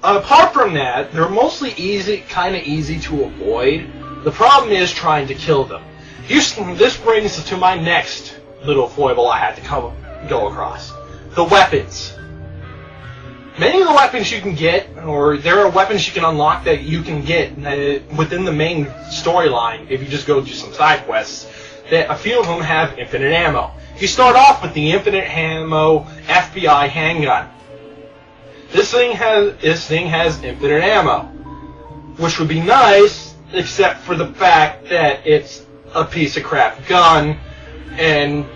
Apart from that, they're mostly kind of easy to avoid. The problem is trying to kill them. This brings us to my next little foible I had to go across. The weapons. Many of the weapons you can get, or there are weapons you can unlock that you can get within the main storyline if you just go do some side quests, that a few of them have infinite ammo. You start off with the infinite ammo FBI handgun. This thing has infinite ammo, which would be nice, except for the fact that it's a piece of crap gun, and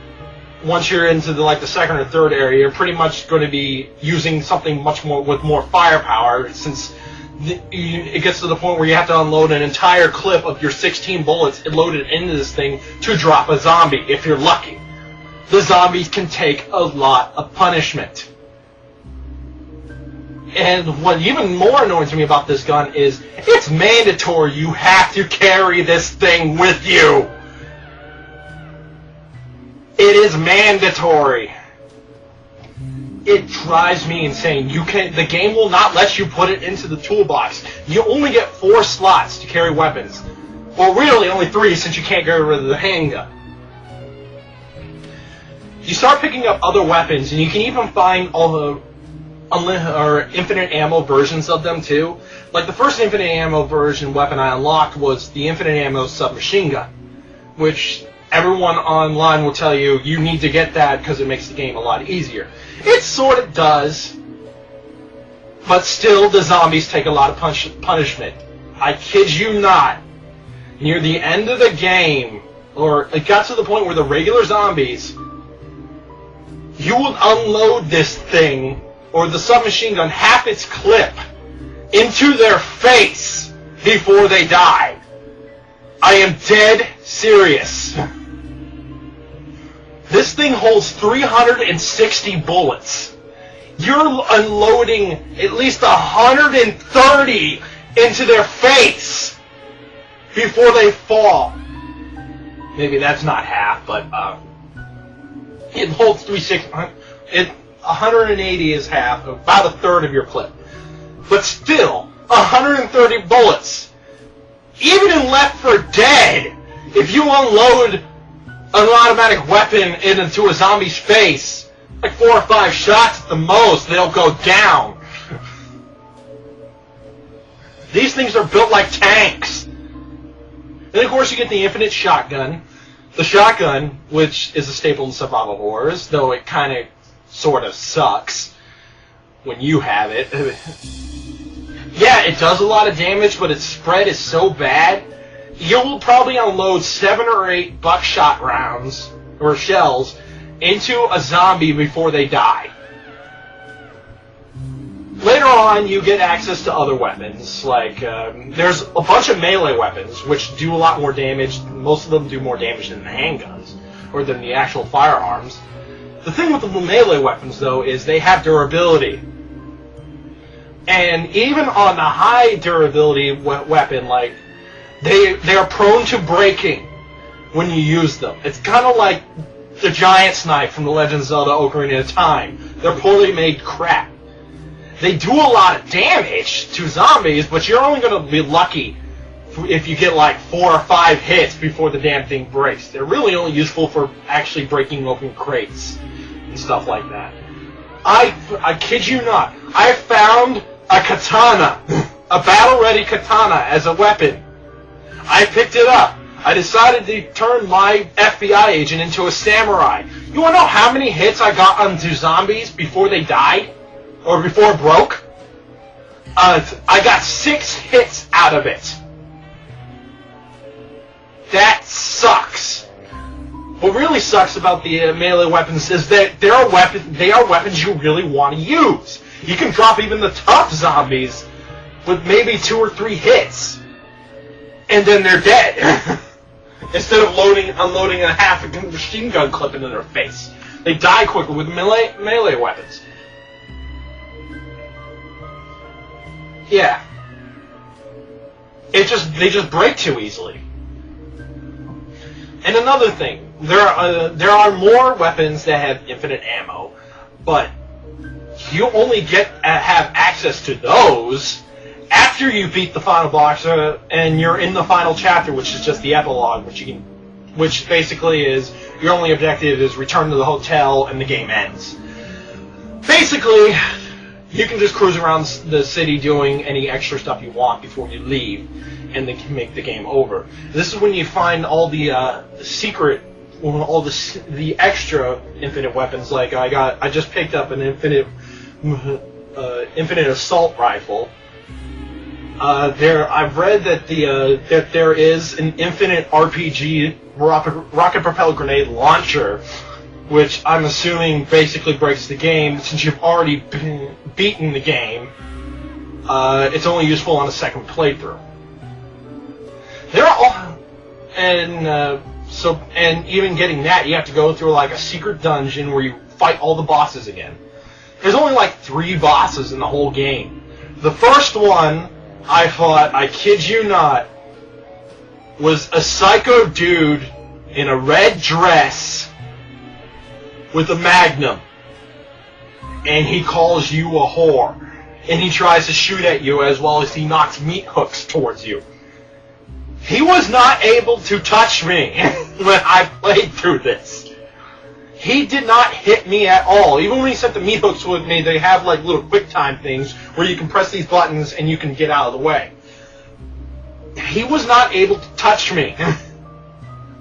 once you're into the second or third area, you're pretty much going to be using something much more with more firepower, since it gets to the point where you have to unload an entire clip of your 16 bullets loaded into this thing to drop a zombie, if you're lucky. The zombies can take a lot of punishment. And what even more annoys me about this gun is, it's mandatory you have to carry this thing with you. It is mandatory. It drives me insane. The game will not let you put it into the toolbox. You only get 4 slots to carry weapons. Well, really only 3, since you can't get rid of the handgun. You start picking up other weapons, and you can even find all the infinite ammo versions of them too. Like the first infinite ammo version weapon I unlocked was the infinite ammo submachine gun, which everyone online will tell you you need to get that because it makes the game a lot easier. It sort of does, but still the zombies take a lot of punishment. I kid you not. Near the end of the game, or it got to the point where the regular zombies, you will unload this thing, or the submachine gun, half its clip, into their face before they die. I am dead serious. This thing holds 360 bullets. You're unloading at least 130 into their face before they fall. Maybe that's not half, but it holds 360. 180 is half, about a third of your clip. But still, 130 bullets. Even in Left 4 Dead, if you unload an automatic weapon into a zombie's face, like 4 or 5 shots at the most, they'll go down. These things are built like tanks. And of course you get the infinite shotgun. The shotgun, which is a staple in survival horrors, though it kind of sort of sucks when you have it. Yeah, it does a lot of damage, but its spread is so bad, you'll probably unload 7 or 8 buckshot rounds, or shells, into a zombie before they die. Later on, you get access to other weapons, like, there's a bunch of melee weapons, which do a lot more damage. Most of them do more damage than the handguns, or than the actual firearms. The thing with the melee weapons, though, is they have durability. And even on the high durability weapon, like, they are prone to breaking when you use them. It's kind of like the Giant's Knife from The Legend of Zelda Ocarina of Time. They're poorly made crap. They do a lot of damage to zombies, but you're only going to be lucky if you get like 4 or 5 hits before the damn thing breaks. They're really only useful for actually breaking open crates and stuff like that. I kid you not, I found a katana, a battle-ready katana as a weapon. I picked it up. I decided to turn my FBI agent into a samurai. You want to know how many hits I got onto zombies before they died? Or before it broke? I got 6 hits out of it. That sucks. What really sucks about the melee weapons is that they are weapons you really want to use. You can drop even the tough zombies with maybe 2 or 3 hits, and then they're dead. Instead of unloading a half a machine gun clip into their face. They die quicker with melee weapons. Yeah. They just break too easily. And another thing, there are more weapons that have infinite ammo, but you only have access to those after you beat the final boss, and you're in the final chapter, which is just the epilogue, which basically is your only objective is return to the hotel and the game ends. Basically, you can just cruise around the city doing any extra stuff you want before you leave, and then make the game over. This is when you find all the all the extra infinite weapons. Like I just picked up an infinite assault rifle. I've read that that there is an infinite RPG rocket propelled grenade launcher, which I'm assuming basically breaks the game since you've already beaten the game. It's only useful on a second playthrough. And even getting that, you have to go through like a secret dungeon where you fight all the bosses again. There's only like 3 bosses in the whole game. The first one, I thought, I kid you not, was a psycho dude in a red dress with a magnum. And he calls you a whore. And he tries to shoot at you as well as he knocks meat hooks towards you. He was not able to touch me when I played through this. He did not hit me at all. Even when he sent the meat hooks with me, they have like little quick time things where you can press these buttons and you can get out of the way. He was not able to touch me.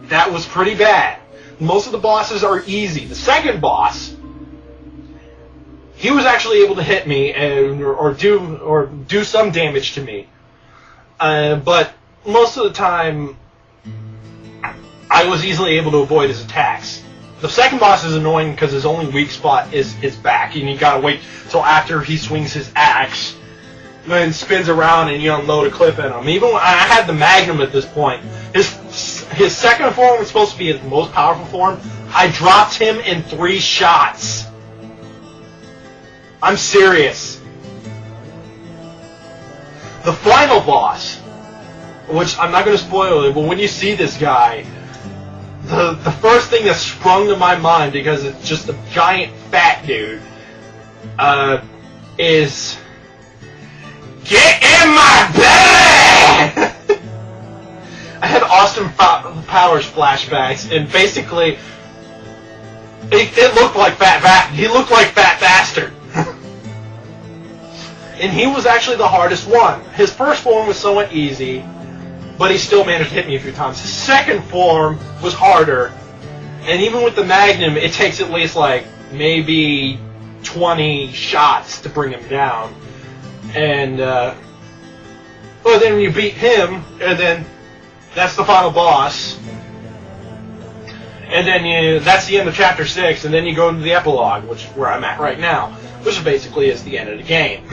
That was pretty bad. Most of the bosses are easy. The second boss, he was actually able to hit me or do some damage to me. But most of the time, I was easily able to avoid his attacks. The second boss is annoying because his only weak spot is his back, and you gotta wait till after he swings his axe, then spins around and you unload a clip at him. Even when I had the Magnum at this point, his second form was supposed to be his most powerful form. I dropped him in 3 shots. I'm serious. The final boss, which I'm not going to spoil it, but when you see this guy, the first thing that sprung to my mind, because it's just a giant fat dude, is get in my belly! I had Austin Powers flashbacks, and basically, it looked like he looked like Fat Bastard. And he was actually the hardest one. His first form was somewhat easy, but he still managed to hit me a few times. His second form was harder, and even with the Magnum, it takes at least like maybe 20 shots to bring him down. And well, then you beat him, and then that's the final boss. And then that's the end of chapter 6, and then you go to the epilogue, which is where I'm at right now, which basically is the end of the game.